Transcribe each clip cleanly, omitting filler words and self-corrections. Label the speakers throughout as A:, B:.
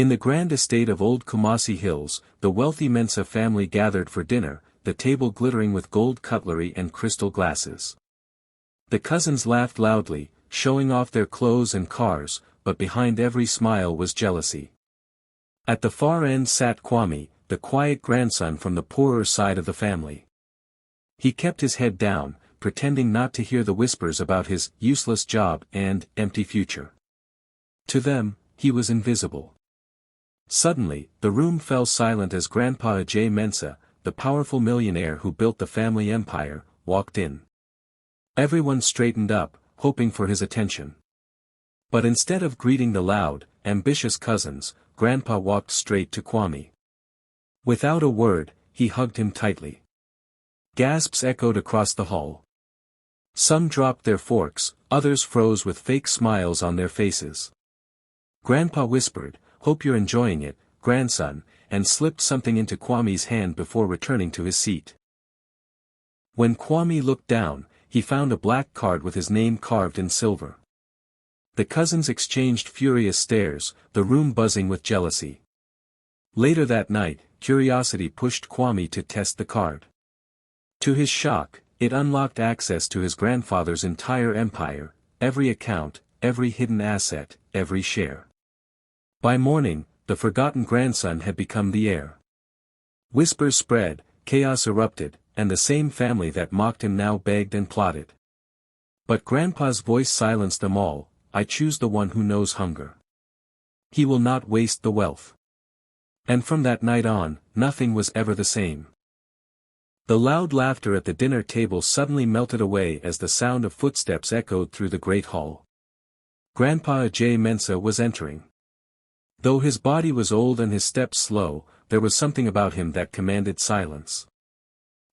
A: In the grand estate of old Kumasi Hills, the wealthy Mensa family gathered for dinner, the table glittering with gold cutlery and crystal glasses. The cousins laughed loudly, showing off their clothes and cars, but behind every smile was jealousy. At the far end sat Kwame, the quiet grandson from the poorer side of the family. He kept his head down, pretending not to hear the whispers about his useless job and empty future. To them, he was invisible. Suddenly, the room fell silent as Grandpa Ajay Mensah, the powerful millionaire who built the family empire, walked in. Everyone straightened up, hoping for his attention. But instead of greeting the loud, ambitious cousins, Grandpa walked straight to Kwame. Without a word, he hugged him tightly. Gasps echoed across the hall. Some dropped their forks, others froze with fake smiles on their faces. Grandpa whispered, "Hope you're enjoying it, grandson," and slipped something into Kwame's hand before returning to his seat. When Kwame looked down, he found a black card with his name carved in silver. The cousins exchanged furious stares, the room buzzing with jealousy. Later that night, curiosity pushed Kwame to test the card. To his shock, it unlocked access to his grandfather's entire empire, every account, every hidden asset, every share. By morning, the forgotten grandson had become the heir. Whispers spread, chaos erupted, and the same family that mocked him now begged and plotted. But Grandpa's voice silenced them all. "I choose the one who knows hunger. He will not waste the wealth." And from that night on, nothing was ever the same. The loud laughter at the dinner table suddenly melted away as the sound of footsteps echoed through the great hall. Grandpa Ajay Mensah was entering. Though his body was old and his steps slow, there was something about him that commanded silence.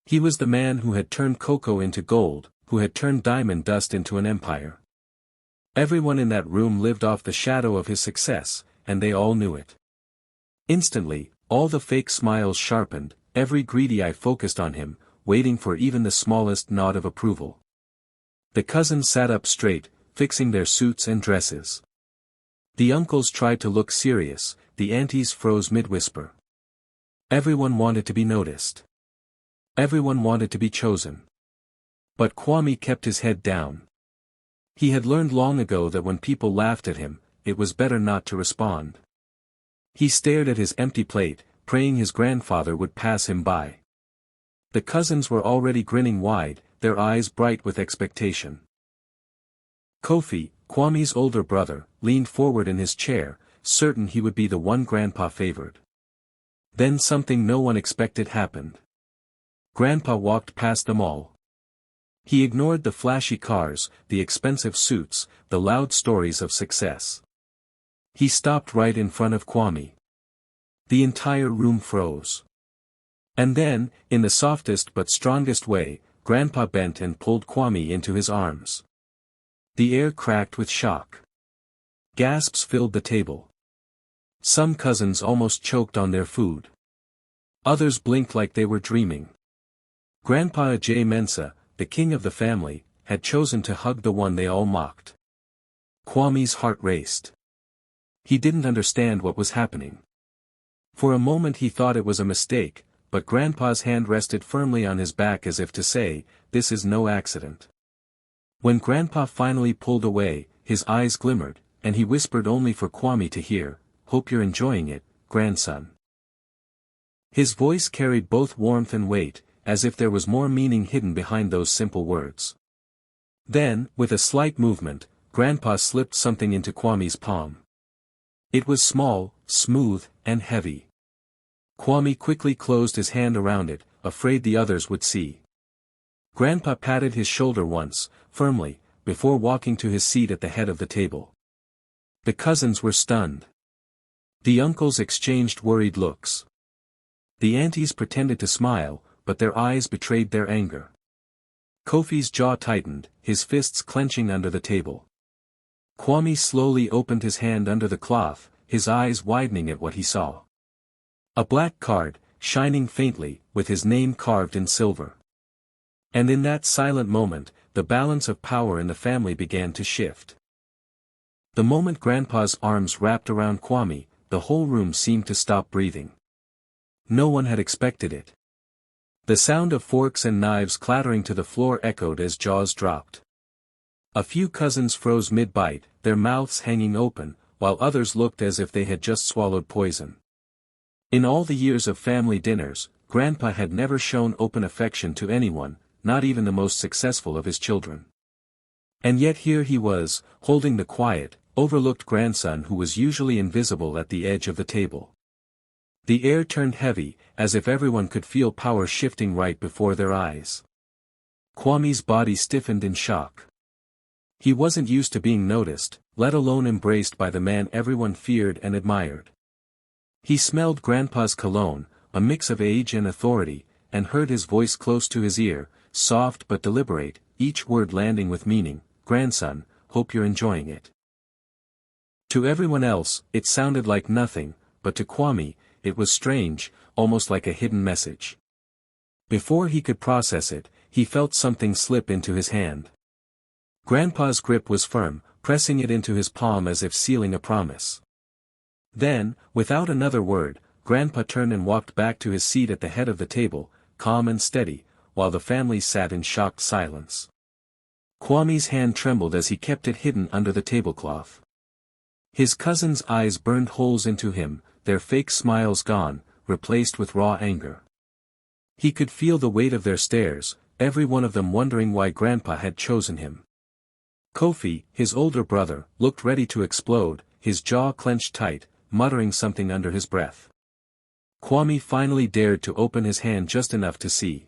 A: He was the man who had turned cocoa into gold, who had turned diamond dust into an empire. Everyone in that room lived off the shadow of his success, and they all knew it. Instantly, all the fake smiles sharpened, every greedy eye focused on him, waiting for even the smallest nod of approval. The cousins sat up straight, fixing their suits and dresses. The uncles tried to look serious, the aunties froze mid-whisper. Everyone wanted to be noticed. Everyone wanted to be chosen. But Kwame kept his head down. He had learned long ago that when people laughed at him, it was better not to respond. He stared at his empty plate, praying his grandfather would pass him by. The cousins were already grinning wide, their eyes bright with expectation. Kofi, Kwame's older brother, leaned forward in his chair, certain he would be the one Grandpa favored. Then something no one expected happened. Grandpa walked past them all. He ignored the flashy cars, the expensive suits, the loud stories of success. He stopped right in front of Kwame. The entire room froze. And then, in the softest but strongest way, Grandpa bent and pulled Kwame into his arms. The air cracked with shock. Gasps filled the table. Some cousins almost choked on their food. Others blinked like they were dreaming. Grandpa Ajay Mensah, the king of the family, had chosen to hug the one they all mocked. Kwame's heart raced. He didn't understand what was happening. For a moment he thought it was a mistake, but Grandpa's hand rested firmly on his back as if to say, "This is no accident." When Grandpa finally pulled away, his eyes glimmered, and he whispered only for Kwame to hear, "Hope you're enjoying it, grandson." His voice carried both warmth and weight, as if there was more meaning hidden behind those simple words. Then, with a slight movement, Grandpa slipped something into Kwame's palm. It was small, smooth, and heavy. Kwame quickly closed his hand around it, afraid the others would see. Grandpa patted his shoulder once, firmly, before walking to his seat at the head of the table. The cousins were stunned. The uncles exchanged worried looks. The aunties pretended to smile, but their eyes betrayed their anger. Kofi's jaw tightened, his fists clenching under the table. Kwame slowly opened his hand under the cloth, his eyes widening at what he saw. A black card, shining faintly, with his name carved in silver. And in that silent moment, the balance of power in the family began to shift. The moment Grandpa's arms wrapped around Kwame, the whole room seemed to stop breathing. No one had expected it. The sound of forks and knives clattering to the floor echoed as jaws dropped. A few cousins froze mid-bite, their mouths hanging open, while others looked as if they had just swallowed poison. In all the years of family dinners, Grandpa had never shown open affection to anyone, not even the most successful of his children. And yet here he was, holding the quiet, overlooked grandson who was usually invisible at the edge of the table. The air turned heavy, as if everyone could feel power shifting right before their eyes. Kwame's body stiffened in shock. He wasn't used to being noticed, let alone embraced by the man everyone feared and admired. He smelled Grandpa's cologne, a mix of age and authority, and heard his voice close to his ear, soft but deliberate, each word landing with meaning. "Grandson, hope you're enjoying it." To everyone else, it sounded like nothing, but to Kwame, it was strange, almost like a hidden message. Before he could process it, he felt something slip into his hand. Grandpa's grip was firm, pressing it into his palm as if sealing a promise. Then, without another word, Grandpa turned and walked back to his seat at the head of the table, calm and steady, while the family sat in shocked silence. Kwame's hand trembled as he kept it hidden under the tablecloth. His cousin's eyes burned holes into him, their fake smiles gone, replaced with raw anger. He could feel the weight of their stares, every one of them wondering why Grandpa had chosen him. Kofi, his older brother, looked ready to explode, his jaw clenched tight, muttering something under his breath. Kwame finally dared to open his hand just enough to see.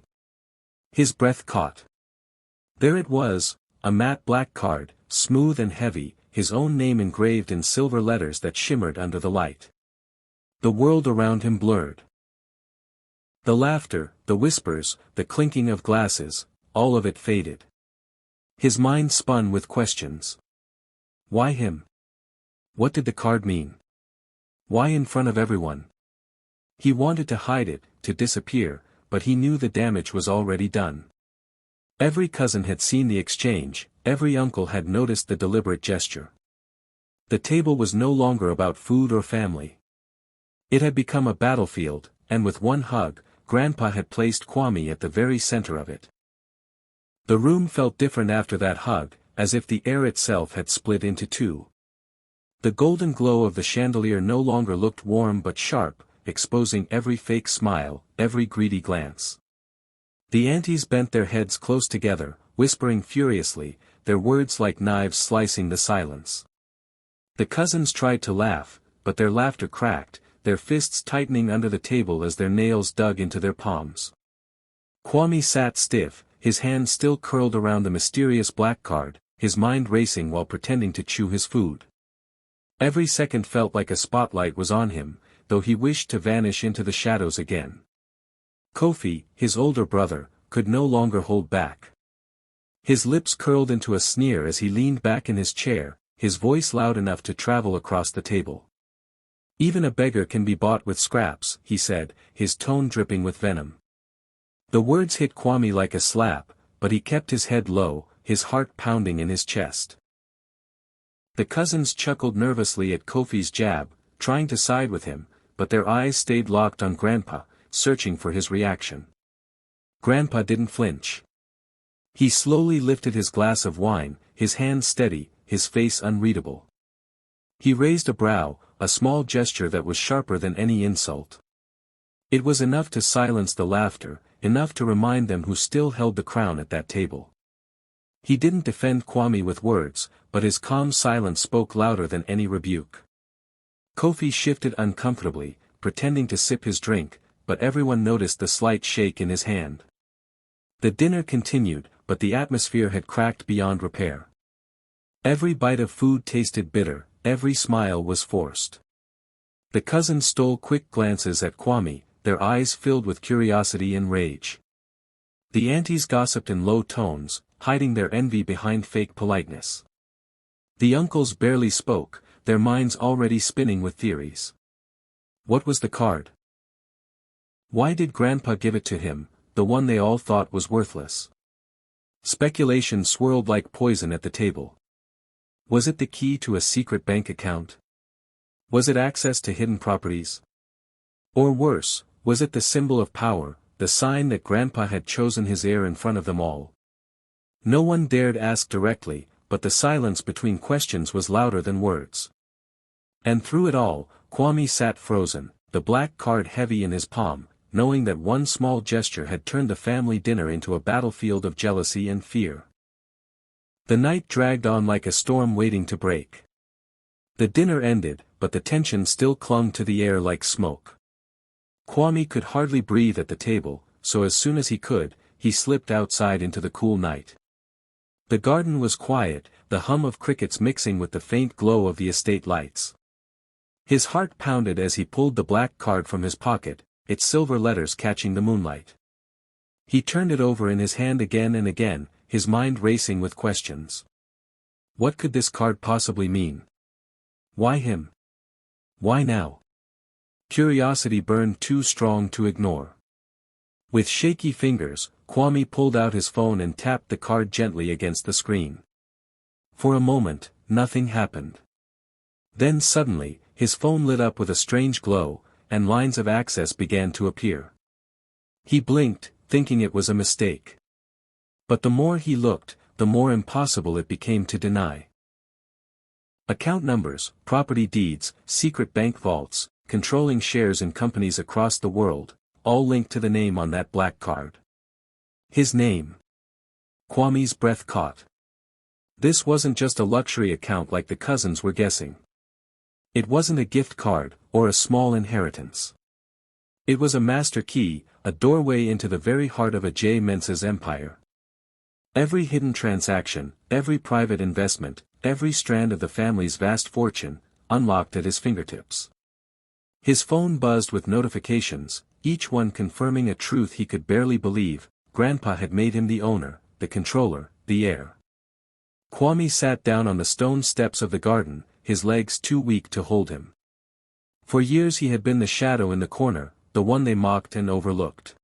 A: His breath caught. There it was, a matte black card, smooth and heavy, his own name engraved in silver letters that shimmered under the light. The world around him blurred. The laughter, the whispers, the clinking of glasses, all of it faded. His mind spun with questions. Why him? What did the card mean? Why in front of everyone? He wanted to hide it, to disappear, but he knew the damage was already done. Every cousin had seen the exchange, every uncle had noticed the deliberate gesture. The table was no longer about food or family. It had become a battlefield, and with one hug, Grandpa had placed Kwame at the very center of it. The room felt different after that hug, as if the air itself had split into two. The golden glow of the chandelier no longer looked warm but sharp, exposing every fake smile, every greedy glance. The aunties bent their heads close together, whispering furiously, their words like knives slicing the silence. The cousins tried to laugh, but their laughter cracked, their fists tightening under the table as their nails dug into their palms. Kwame sat stiff, his hands still curled around the mysterious black card, his mind racing while pretending to chew his food. Every second felt like a spotlight was on him, though he wished to vanish into the shadows again. Kofi, his older brother, could no longer hold back. His lips curled into a sneer as he leaned back in his chair, his voice loud enough to travel across the table. Even a beggar can be bought with scraps, he said, his tone dripping with venom. The words hit Kwame like a slap, but he kept his head low, his heart pounding in his chest. The cousins chuckled nervously at Kofi's jab, trying to side with him, but their eyes stayed locked on Grandpa, searching for his reaction. Grandpa didn't flinch. He slowly lifted his glass of wine, his hand steady, his face unreadable. He raised a brow, a small gesture that was sharper than any insult. It was enough to silence the laughter, enough to remind them who still held the crown at that table. He didn't defend Kwame with words, but his calm silence spoke louder than any rebuke. Kofi shifted uncomfortably, pretending to sip his drink, but everyone noticed the slight shake in his hand. The dinner continued, but the atmosphere had cracked beyond repair. Every bite of food tasted bitter, every smile was forced. The cousins stole quick glances at Kwame, their eyes filled with curiosity and rage. The aunties gossiped in low tones, hiding their envy behind fake politeness. The uncles barely spoke, their minds already spinning with theories. What was the card? Why did Grandpa give it to him, the one they all thought was worthless? Speculation swirled like poison at the table. Was it the key to a secret bank account? Was it access to hidden properties? Or worse, was it the symbol of power, the sign that Grandpa had chosen his heir in front of them all? No one dared ask directly, but the silence between questions was louder than words. And through it all, Kwame sat frozen, the black card heavy in his palm, knowing that one small gesture had turned the family dinner into a battlefield of jealousy and fear. The night dragged on like a storm waiting to break. The dinner ended, but the tension still clung to the air like smoke. Kwame could hardly breathe at the table, so as soon as he could, he slipped outside into the cool night. The garden was quiet, the hum of crickets mixing with the faint glow of the estate lights. His heart pounded as he pulled the black card from his pocket, its silver letters catching the moonlight. He turned it over in his hand again and again, his mind racing with questions. What could this card possibly mean? Why him? Why now? Curiosity burned too strong to ignore. With shaky fingers, Kwame pulled out his phone and tapped the card gently against the screen. For a moment, nothing happened. Then suddenly, his phone lit up with a strange glow, and lines of access began to appear. He blinked, thinking it was a mistake. But the more he looked, the more impossible it became to deny. Account numbers, property deeds, secret bank vaults, controlling shares in companies across the world, all linked to the name on that black card. His name. Kwame's breath caught. This wasn't just a luxury account like the cousins were guessing. It wasn't a gift card, or a small inheritance. It was a master key, a doorway into the very heart of a J. Mensa's empire. Every hidden transaction, every private investment, every strand of the family's vast fortune, unlocked at his fingertips. His phone buzzed with notifications, each one confirming a truth he could barely believe: Grandpa had made him the owner, the controller, the heir. Kwame sat down on the stone steps of the garden, his legs too weak to hold him. For years he had been the shadow in the corner, the one they mocked and overlooked.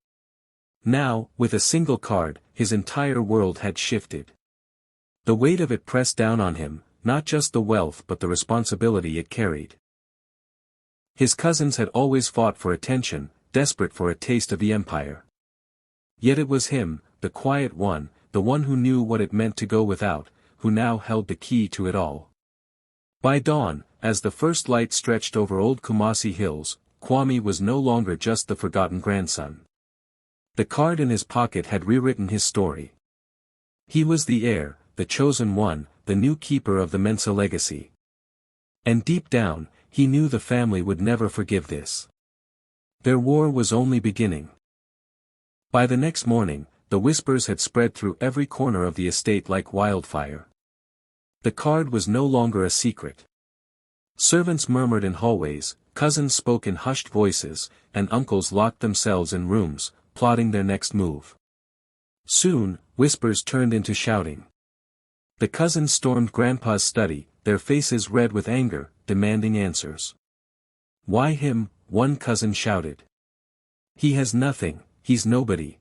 A: Now, with a single card, his entire world had shifted. The weight of it pressed down on him, not just the wealth but the responsibility it carried. His cousins had always fought for attention, desperate for a taste of the empire. Yet it was him, the quiet one, the one who knew what it meant to go without, who now held the key to it all. By dawn, as the first light stretched over old Kumasi Hills, Kwame was no longer just the forgotten grandson. The card in his pocket had rewritten his story. He was the heir, the chosen one, the new keeper of the Mensa legacy. And deep down, he knew the family would never forgive this. Their war was only beginning. By the next morning, the whispers had spread through every corner of the estate like wildfire. The card was no longer a secret. Servants murmured in hallways, cousins spoke in hushed voices, and uncles locked themselves in rooms, plotting their next move. Soon, whispers turned into shouting. The cousins stormed Grandpa's study, their faces red with anger, demanding answers. "Why him?" one cousin shouted. "He has nothing, he's nobody."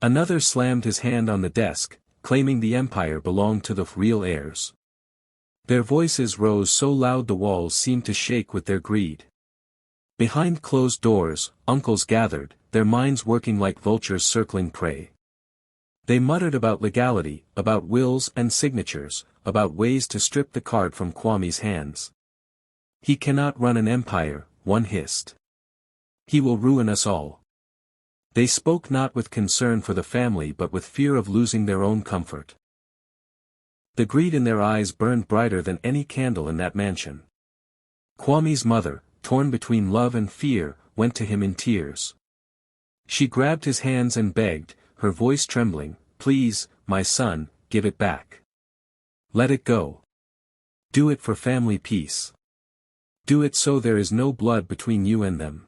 A: Another slammed his hand on the desk, claiming the empire belonged to the real heirs. Their voices rose so loud the walls seemed to shake with their greed. Behind closed doors, uncles gathered, their minds working like vultures circling prey. They muttered about legality, about wills and signatures, about ways to strip the card from Kwame's hands. "He cannot run an empire," one hissed. "He will ruin us all." They spoke not with concern for the family but with fear of losing their own comfort. The greed in their eyes burned brighter than any candle in that mansion. Kwame's mother, torn between love and fear, went to him in tears. She grabbed his hands and begged, her voice trembling, "Please, my son, give it back. Let it go. Do it for family peace. Do it so there is no blood between you and them."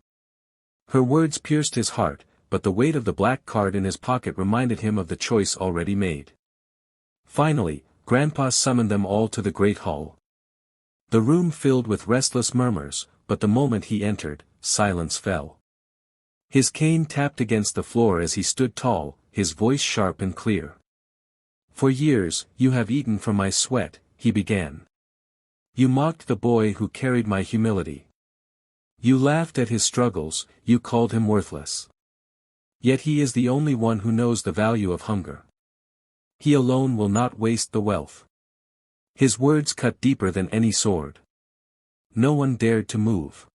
A: Her words pierced his heart, but the weight of the black card in his pocket reminded him of the choice already made. Finally, Grandpa summoned them all to the great hall. The room filled with restless murmurs, but the moment he entered, silence fell. His cane tapped against the floor as he stood tall, his voice sharp and clear. "For years, you have eaten from my sweat," he began. You mocked the boy who carried my humility. You laughed at his struggles, you called him worthless. Yet he is the only one who knows the value of hunger. He alone will not waste the wealth. His words cut deeper than any sword. No one dared to move.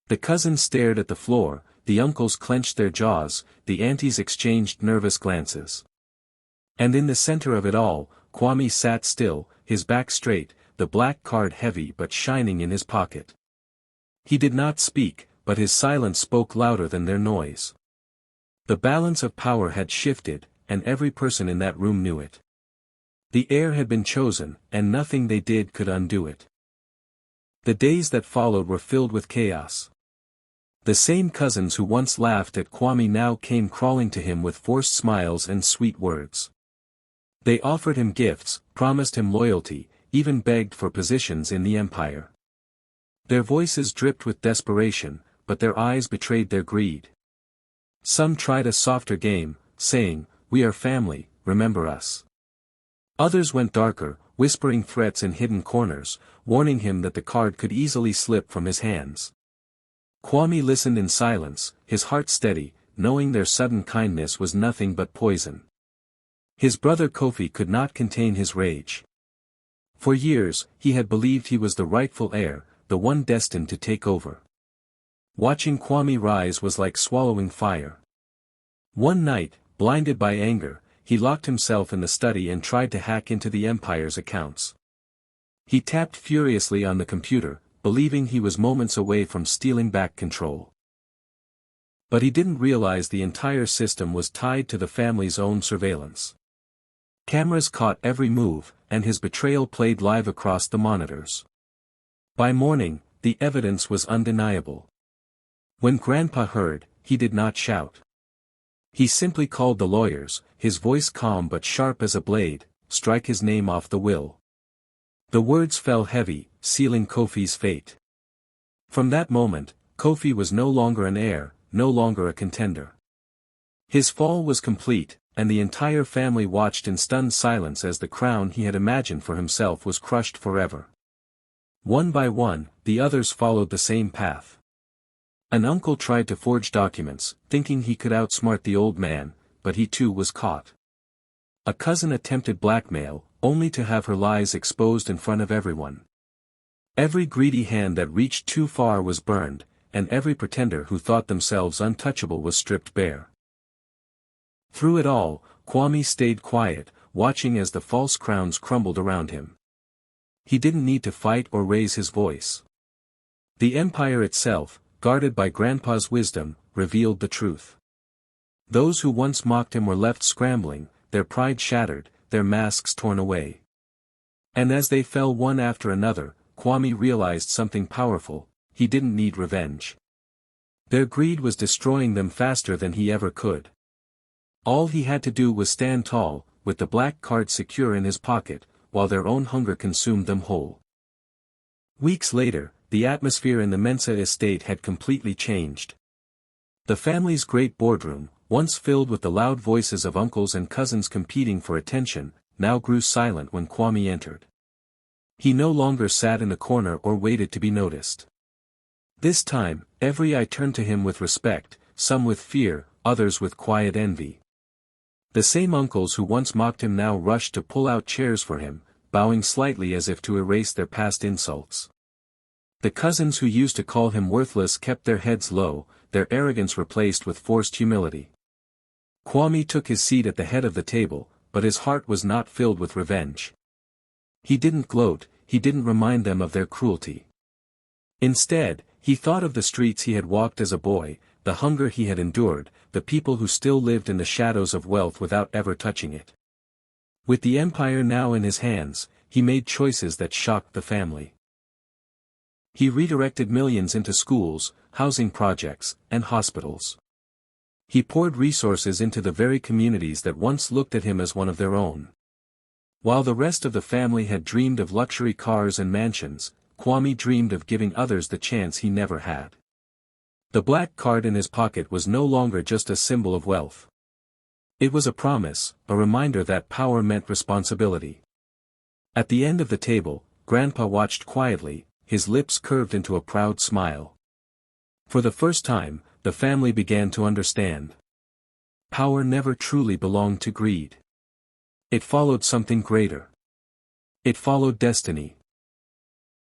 A: The cousins stared at the floor, the uncles clenched their jaws, the aunties exchanged nervous glances. And in the center of it all, Kwame sat still, his back straight, the black card heavy but shining in his pocket. He did not speak, but his silence spoke louder than their noise. The balance of power had shifted, and every person in that room knew it. The heir had been chosen, and nothing they did could undo it. The days that followed were filled with chaos. The same cousins who once laughed at Kwame now came crawling to him with forced smiles and sweet words. They offered him gifts, promised him loyalty, even begged for positions in the empire. Their voices dripped with desperation, but their eyes betrayed their greed. Some tried a softer game, saying, "We are family, remember us." Others went darker, whispering threats in hidden corners, warning him that the card could easily slip from his hands. Kwame listened in silence, his heart steady, knowing their sudden kindness was nothing but poison. His brother Kofi could not contain his rage. For years, he had believed he was the rightful heir, the one destined to take over. Watching Kwame rise was like swallowing fire. One night, blinded by anger, he locked himself in the study and tried to hack into the empire's accounts. He tapped furiously on the computer, believing he was moments away from stealing back control. But he didn't realize the entire system was tied to the family's own surveillance. Cameras caught every move, and his betrayal played live across the monitors. By morning, the evidence was undeniable. When Grandpa heard, he did not shout. He simply called the lawyers, his voice calm but sharp as a blade, "Strike his name off the will." The words fell heavy, sealing Kofi's fate. From that moment, Kofi was no longer an heir, no longer a contender. His fall was complete, and the entire family watched in stunned silence as the crown he had imagined for himself was crushed forever. One by one, the others followed the same path. An uncle tried to forge documents, thinking he could outsmart the old man, but he too was caught. A cousin attempted blackmail, only to have her lies exposed in front of everyone. Every greedy hand that reached too far was burned, and every pretender who thought themselves untouchable was stripped bare. Through it all, Kwame stayed quiet, watching as the false crowns crumbled around him. He didn't need to fight or raise his voice. The empire itself, guarded by Grandpa's wisdom, revealed the truth. Those who once mocked him were left scrambling, their pride shattered, their masks torn away. And as they fell one after another, Kwame realized something powerful: he didn't need revenge. Their greed was destroying them faster than he ever could. All he had to do was stand tall, with the black card secure in his pocket, while their own hunger consumed them whole. Weeks later, the atmosphere in the Mensa estate had completely changed. The family's great boardroom, once filled with the loud voices of uncles and cousins competing for attention, now grew silent when Kwame entered. He no longer sat in a corner or waited to be noticed. This time, every eye turned to him with respect, some with fear, others with quiet envy. The same uncles who once mocked him now rushed to pull out chairs for him, bowing slightly as if to erase their past insults. The cousins who used to call him worthless kept their heads low, their arrogance replaced with forced humility. Kwame took his seat at the head of the table, but his heart was not filled with revenge. He didn't gloat, he didn't remind them of their cruelty. Instead, he thought of the streets he had walked as a boy, the hunger he had endured, the people who still lived in the shadows of wealth without ever touching it. With the empire now in his hands, he made choices that shocked the family. He redirected millions into schools, housing projects, and hospitals. He poured resources into the very communities that once looked at him as one of their own. While the rest of the family had dreamed of luxury cars and mansions, Kwame dreamed of giving others the chance he never had. The black card in his pocket was no longer just a symbol of wealth. It was a promise, a reminder that power meant responsibility. At the end of the table, Grandpa watched quietly, his lips curved into a proud smile. For the first time, the family began to understand. Power never truly belonged to greed. It followed something greater. It followed destiny.